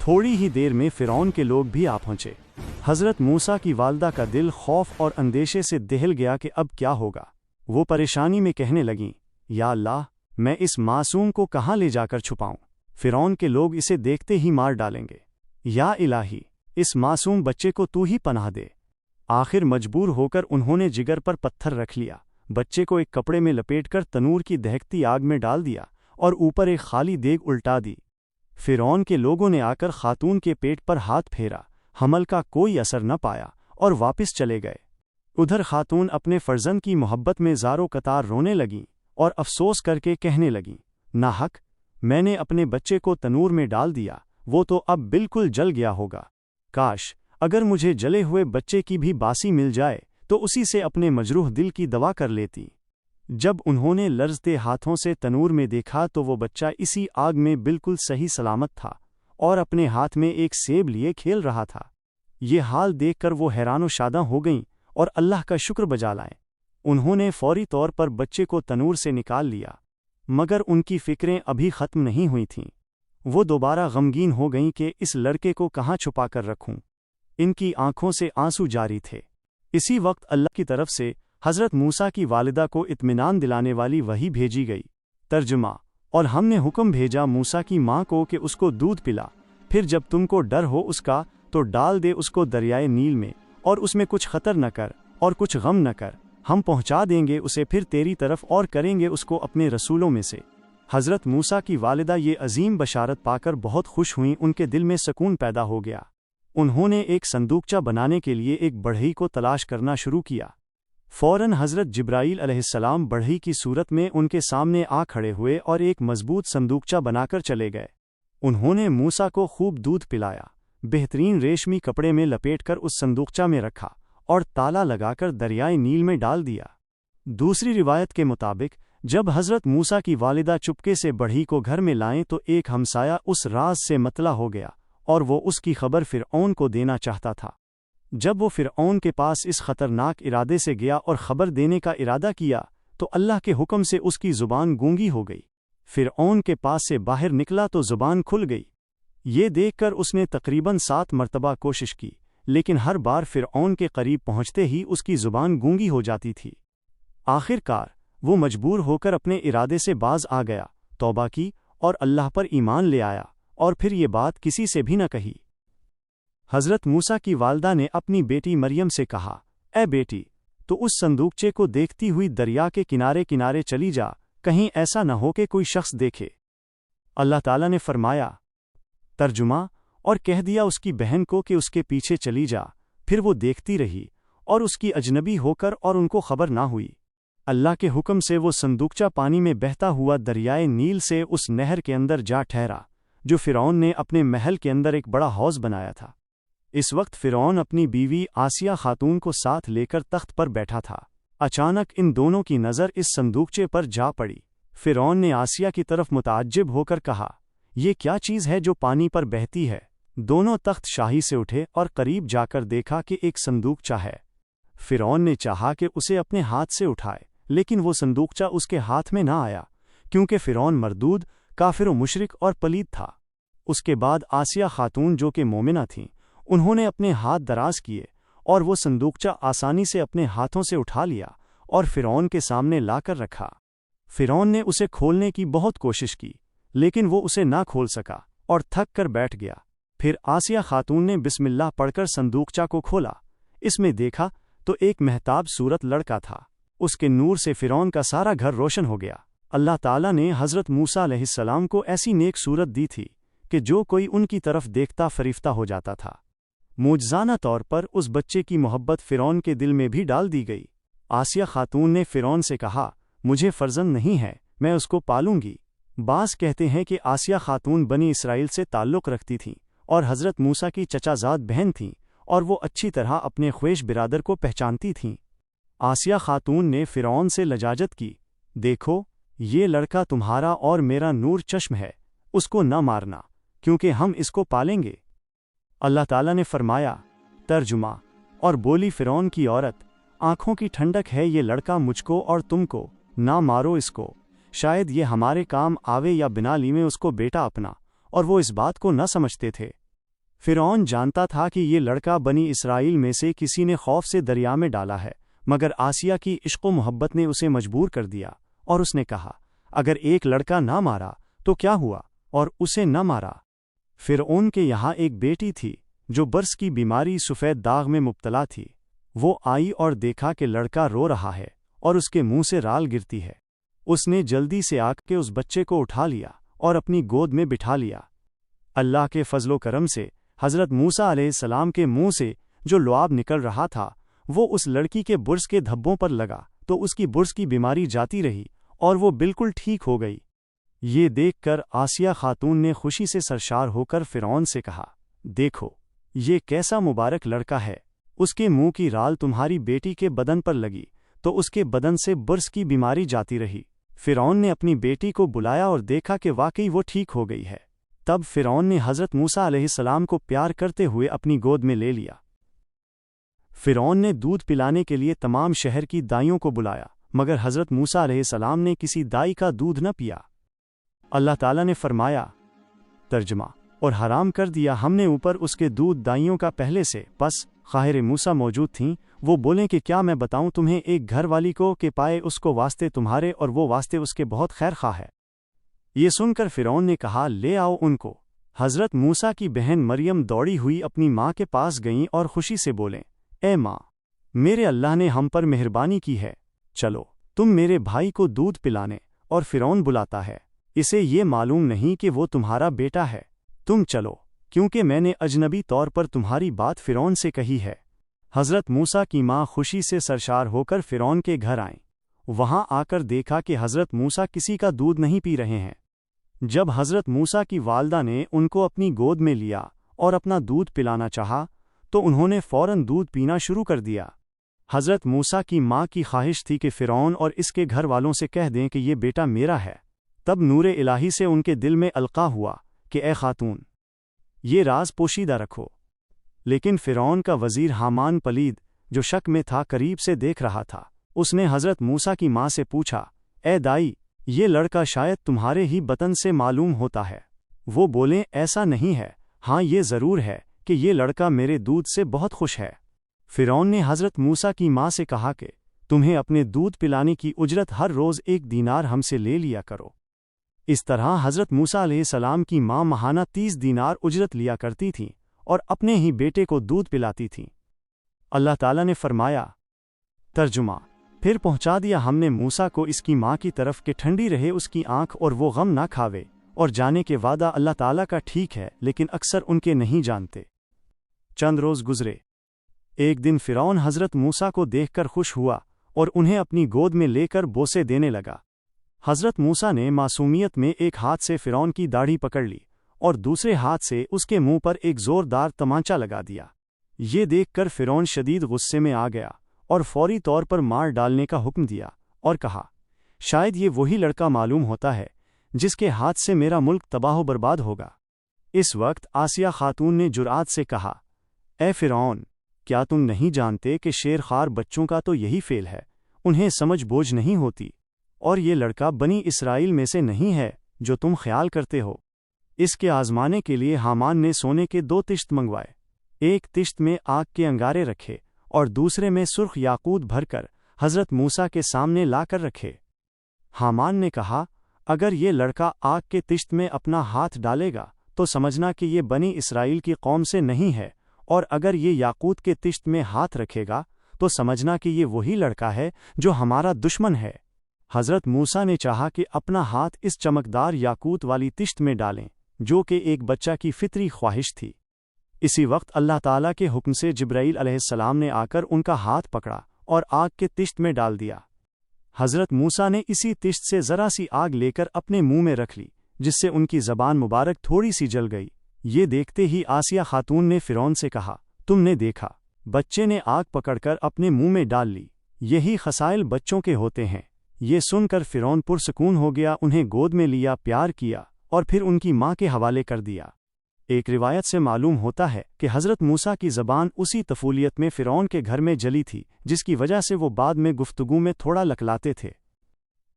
थोड़ी ही देर में फ़िरौन के लोग भी आ पहुंचे। हज़रत मूसा की वालदा का दिल खौफ और अंदेशे से दहल गया कि अब क्या होगा। वो परेशानी में कहने लगीं, या अल्लाह, मैं इस मासूम को कहाँ ले जाकर छुपाऊं? फ़िरौन के लोग इसे देखते ही मार डालेंगे। या इलाही, इस मासूम बच्चे को तू ही पनाह दे। आखिर मजबूर होकर उन्होंने जिगर पर पत्थर रख लिया, बच्चे को एक कपड़े में लपेटकर तनूर की दहकती आग में डाल दिया और ऊपर एक खाली देग उल्टा दी। फ़िरौन के लोगों ने आकर खातून के पेट पर हाथ फेरा, हमल का कोई असर न पाया और वापस चले गए। उधर खातून अपने फर्जंद की मोहब्बत में ज़ारो कतार रोने लगीं और अफसोस करके कहने लगीं, नाहक, मैंने अपने बच्चे को तनूर में डाल दिया, वो तो अब बिल्कुल जल गया होगा। काश अगर मुझे जले हुए बच्चे की भी बासी मिल जाए तो उसी से अपने मजरूह दिल की दवा कर लेती। जब उन्होंने लर्ज़ते हाथों से तनूर में देखा तो वो बच्चा इसी आग में बिल्कुल सही सलामत था और अपने हाथ में एक सेब लिए खेल रहा था। ये हाल देखकर वो हैरानो शादा हो गईं और अल्लाह का शुक्र बजा लाएं। उन्होंने फौरी तौर पर बच्चे को तनूर से निकाल लिया, मगर उनकी फ़िक्रें अभी ख़त्म नहीं हुई थीं। वो दोबारा गमगीन हो गईं कि इस लड़के को कहाँ छुपा कर रखूं। इनकी आंखों से आंसू जारी थे। इसी वक्त अल्लाह की तरफ से हज़रत मूसा की वालिदा को इत्मीनान दिलाने वाली वही भेजी गई। तर्जुमा: और हमने हुक्म भेजा मूसा की माँ को कि उसको दूध पिला, फिर जब तुमको डर हो उसका तो डाल दे उसको दरियाए नील में, और उसमें कुछ खतर न कर और कुछ गम न कर, हम पहुँचा देंगे उसे फिर तेरी तरफ और करेंगे उसको अपने रसूलों में से। हज़रत मूसा की वालिदा ये अजीम बशारत पाकर बहुत खुश हुईं, उनके दिल में सुकून पैदा हो गया। उन्होंने एक संदूकचा बनाने के लिए एक बढ़ई को तलाश करना शुरू किया। फ़ौरन हज़रत जिब्राईल अलैहिस्सलाम बढ़ई की सूरत में उनके सामने आ खड़े हुए और एक मजबूत संदूकचा बनाकर चले गए। उन्होंने मूसा को खूब दूध पिलाया, बेहतरीन रेशमी कपड़े में लपेटकर उस संदूकचा में रखा और ताला लगाकर दरियाए नील में डाल दिया। दूसरी रिवायत के मुताबिक जब हज़रत मूसा की वालिदा चुपके से बढ़ई को घर में लाएं तो एक हमसाया उस राज से मतला हो गया और वो उसकी खबर फ़िरऔन को देना चाहता था। जब वो फ़िरऔन के पास इस ख़तरनाक इरादे से गया और ख़बर देने का इरादा किया तो अल्लाह के हुक्म से उसकी ज़ुबान गूंगी हो गई। फ़िरऔन के पास से बाहर निकला तो ज़ुबान खुल गई। ये देखकर उसने तकरीबन 7 मरतबा कोशिश की, लेकिन हर बार फ़िरऔन के करीब पहुँचते ही उसकी ज़ुबान गूंगी हो जाती थी। आखिरकार वो मजबूर होकर अपने इरादे से बाज आ गया, तौबा की और अल्लाह पर ईमान ले आया और फिर ये बात किसी से भी न कही। हज़रत मूसा की वालदा ने अपनी बेटी मरियम से कहा, ए बेटी, तो उस संदूकचे को देखती हुई दरिया के किनारे किनारे चली जा, कहीं ऐसा न हो कि कोई शख्स देखे। अल्लाह ताला ने फरमाया, तर्जुमा: और कह दिया उसकी बहन को कि उसके पीछे चली जा। फिर वो देखती रही और उसकी अजनबी होकर और उनको खबर ना हुई। अल्लाह के हुक्म से वो संदूकचा पानी में बहता हुआ दरियाए नील से उस नहर के अंदर जा ठहरा जो फ़िरौन ने अपने महल के अंदर एक बड़ा हौज़ बनाया था। इस वक्त फ़िरौन अपनी बीवी आसिया खातून को साथ लेकर तख्त पर बैठा था। अचानक इन दोनों की नज़र इस संदूकचे पर जा पड़ी। फ़िरौन ने आसिया की तरफ मुताज्जिब होकर कहा, ये क्या चीज़ है जो पानी पर बहती है? दोनों तख्त शाही से उठे और करीब जाकर देखा कि एक संदूकचा है। फ़िरौन ने चाहा कि उसे अपने हाथ से उठाए, लेकिन वो संदूकचा उसके हाथ में ना आया, क्योंकि फ़िरौन मरदूद, काफिर व मुशरिक और पलीद था। उसके बाद आसिया खातून जो कि मोमिना थीं, उन्होंने अपने हाथ दराज किए और वो संदूकचा आसानी से अपने हाथों से उठा लिया और फ़िरौन के सामने लाकर रखा। फ़िरौन ने उसे खोलने की बहुत कोशिश की, लेकिन वो उसे ना खोल सका और थक कर बैठ गया। फिर आसिया खातून ने बिस्मिल्लाह पढ़कर संदूकचा को खोला। इसमें देखा तो एक महताब सूरत लड़का था। उसके नूर से फ़िरौन का सारा घर रोशन हो गया। अल्लाह ताला ने हज़रत मूसा अलैहिस्सलाम को ऐसी नेक सूरत दी थी कि जो कोई उनकी तरफ देखता फरिफ्ता हो जाता था। मुजज़ाना तौर पर उस बच्चे की मोहब्बत फ़िरौन के दिल में भी डाल दी गई। आसिया खातून ने फ़िरौन से कहा, मुझे फ़र्जंद नहीं है, मैं उसको पालूंगी। बास कहते हैं कि आसिया खातून बनी इसराइल से ताल्लुक़ रखती थीं और हज़रत मूसा की चचाज़ाद बहन थीं और वो अच्छी तरह अपने ख्वेश बिरादर को पहचानती थीं। आसिया खातून ने फ़िरौन से लजाजत की, देखो, ये लड़का तुम्हारा और मेरा नूर चश्म है, उसको न मारना, क्योंकि हम इसको पालेंगे। अल्लाह ताला ने फरमाया, तर्जुमा: और बोली फ़िरौन की औरत, आँखों की ठंडक है ये लड़का मुझको और तुमको, ना मारो इसको, शायद ये हमारे काम आवे या बिना लीमे उसको बेटा अपना। और वो इस बात को न समझते थे। فرعون جانتا تھا کہ یہ لڑکا بنی اسرائیل میں سے کسی نے خوف سے دریا میں ڈالا ہے، مگر آسیہ کی عشق و محبت نے اسے مجبور کر دیا، اور اس نے کہا، اگر ایک لڑکا نہ مارا تو کیا ہوا، اور اسے نہ مارا۔ فرعون کے یہاں ایک بیٹی تھی جو برس کی بیماری سفید داغ میں مبتلا تھی۔ وہ آئی اور دیکھا کہ لڑکا رو رہا ہے اور اس کے منہ سے رال گرتی ہے۔ اس نے جلدی سے آ کے اس بچے کو اٹھا لیا اور اپنی گود میں بٹھا لیا۔ اللہ کے فضل و کرم سے حضرت موسیٰ علیہ السلام کے منہ سے جو لعاب نکل رہا تھا وہ اس لڑکی کے برس کے دھبوں پر لگا تو اس کی برس کی بیماری جاتی رہی اور وہ بالکل ٹھیک ہو گئی۔ یہ دیکھ کر آسیہ خاتون نے خوشی سے سرشار ہو کر فرعون سے کہا، دیکھو یہ کیسا مبارک لڑکا ہے، اس کے منہ کی رال تمہاری بیٹی کے بدن پر لگی تو اس کے بدن سے برس کی بیماری جاتی رہی۔ فرعون نے اپنی بیٹی کو بلایا اور دیکھا کہ واقعی وہ ٹھیک ہو گئی ہے۔ تب فرعون نے حضرت موسیٰ علیہ السلام کو پیار کرتے ہوئے اپنی گود میں لے لیا۔ فرعون نے دودھ پلانے کے لیے تمام شہر کی دائیوں کو بلایا، مگر حضرت موسیٰ علیہ السلام نے کسی دائی کا دودھ نہ پیا۔ اللہ تعالیٰ نے فرمایا، ترجمہ، اور حرام کر دیا ہم نے اوپر اس کے دودھ دائیوں کا پہلے سے، پس خواہر موسیٰ موجود تھیں، وہ بولیں کہ کیا میں بتاؤں تمہیں ایک گھر والی کو کہ پائے اس کو واسطے تمہارے اور وہ واسطے اس کے بہت خیر خواہ ہے۔ یہ سن کر فرعون نے کہا، لے آؤ ان کو۔ حضرت موسیٰ کی بہن مریم دوڑی ہوئی اپنی ماں کے پاس گئیں اور خوشی سے بولیں، اے ماں، میرے اللہ نے ہم پر مہربانی کی ہے، چلو تم میرے بھائی کو دودھ پلانے۔ اور فرعون بلاتا ہے، اسے یہ معلوم نہیں کہ وہ تمہارا بیٹا ہے، تم چلو، کیونکہ میں نے اجنبی طور پر تمہاری بات فرعون سے کہی ہے۔ حضرت موسیٰ کی ماں خوشی سے سرشار ہو کر فرعون کے گھر آئیں۔ وہاں آ کر دیکھا کہ حضرت موسیٰ کسی کا دودھ نہیں پی رہے ہیں۔ جب حضرت موسیٰ کی والدہ نے ان کو اپنی گود میں لیا اور اپنا دودھ پلانا چاہا تو انہوں نے فوراً دودھ پینا شروع کر دیا۔ حضرت موسیٰ کی ماں کی خواہش تھی کہ فرعون اور اس کے گھر والوں سے کہہ دیں کہ یہ بیٹا میرا ہے۔ تب نور الہی سے ان کے دل میں القاء ہوا کہ اے خاتون، یہ راز پوشیدہ رکھو۔ لیکن فرعون کا وزیر حامان پلید، جو شک میں تھا، قریب سے دیکھ رہا تھا۔ اس نے حضرت موسیٰ کی ماں سے پوچھا، اے دائی، یہ لڑکا شاید تمہارے ہی بطن سے معلوم ہوتا ہے۔ وہ بولیں، ایسا نہیں ہے، ہاں یہ ضرور ہے کہ یہ لڑکا میرے دودھ سے بہت خوش ہے۔ فرعون نے حضرت موسیٰ کی ماں سے کہا کہ تمہیں اپنے دودھ پلانے کی اجرت ہر روز 1 دینار ہم سے لے لیا کرو۔ اس طرح حضرت موسیٰ علیہ السلام کی ماں ماہانہ 30 دینار اجرت لیا کرتی تھیں اور اپنے ہی بیٹے کو دودھ پلاتی تھیں۔ اللہ تعالیٰ نے فرمایا، ترجمہ، پھر پہنچا دیا ہم نے موسیٰ کو اس کی ماں کی طرف کہ ٹھنڈی رہے اس کی آنکھ اور وہ غم نہ کھاوے، اور جانے کے وعدہ اللہ تعالیٰ کا ٹھیک ہے لیکن اکثر ان کے نہیں جانتے۔ چند روز گزرے۔ ایک دن فرعون حضرت موسیٰ کو دیکھ کر خوش ہوا اور انہیں اپنی گود میں لے کر بوسے دینے لگا۔ حضرت موسیٰ نے معصومیت میں ایک ہاتھ سے فرعون کی داڑھی پکڑ لی اور دوسرے ہاتھ سے اس کے منہ پر ایک زوردار تمانچہ لگا دیا۔ یہ دیکھ کر فرعون شدید غصے میں آ گیا اور فوری طور پر مار ڈالنے کا حکم دیا اور کہا، شاید یہ وہی لڑکا معلوم ہوتا ہے جس کے ہاتھ سے میرا ملک تباہ و برباد ہوگا۔ اس وقت آسیہ خاتون نے جرأت سے کہا، اے فرعون، کیا تم نہیں جانتے کہ شیر خوار بچوں کا تو یہی فعل ہے، انہیں سمجھ بوجھ نہیں ہوتی، اور یہ لڑکا بنی اسرائیل میں سے نہیں ہے جو تم خیال کرتے ہو۔ اس کے آزمانے کے لیے حامان نے سونے کے 2 تشت منگوائے، ایک تشت میں آگ کے انگارے رکھے اور دوسرے میں سرخ یاقوت بھر کر حضرت موسیٰ کے سامنے لا کر رکھے۔ حامان نے کہا، اگر یہ لڑکا آگ کے تشت میں اپنا ہاتھ ڈالے گا تو سمجھنا کہ یہ بنی اسرائیل کی قوم سے نہیں ہے، اور اگر یہ یاقوت کے تشت میں ہاتھ رکھے گا تو سمجھنا کہ یہ وہی لڑکا ہے جو ہمارا دشمن ہے۔ حضرت موسیٰ نے چاہا کہ اپنا ہاتھ اس چمکدار یاقوت والی تشت میں ڈالیں، جو کہ ایک بچہ کی فطری خواہش تھی۔ اسی وقت اللہ تعالیٰ کے حکم سے جبرائیل علیہ السلام نے آ کر ان کا ہاتھ پکڑا اور آگ کے تشت میں ڈال دیا۔ حضرت موسیٰ نے اسی تشت سے ذرا سی آگ لے کر اپنے منہ میں رکھ لی، جس سے ان کی زبان مبارک تھوڑی سی جل گئی۔ یہ دیکھتے ہی آسیہ خاتون نے فرعون سے کہا، تم نے دیکھا، بچے نے آگ پکڑ کر اپنے منہ میں ڈال لی، یہی خصائل بچوں کے ہوتے ہیں۔ یہ سن کر فرعون پرسکون ہو گیا، انہیں گود میں لیا، پیار کیا اور پھر ان کی ماں کے حوالے کر دیا۔ ایک روایت سے معلوم ہوتا ہے کہ حضرت موسیٰ کی زبان اسی طفولیت میں فرعون کے گھر میں جلی تھی، جس کی وجہ سے وہ بعد میں گفتگو میں تھوڑا لکلاتے تھے۔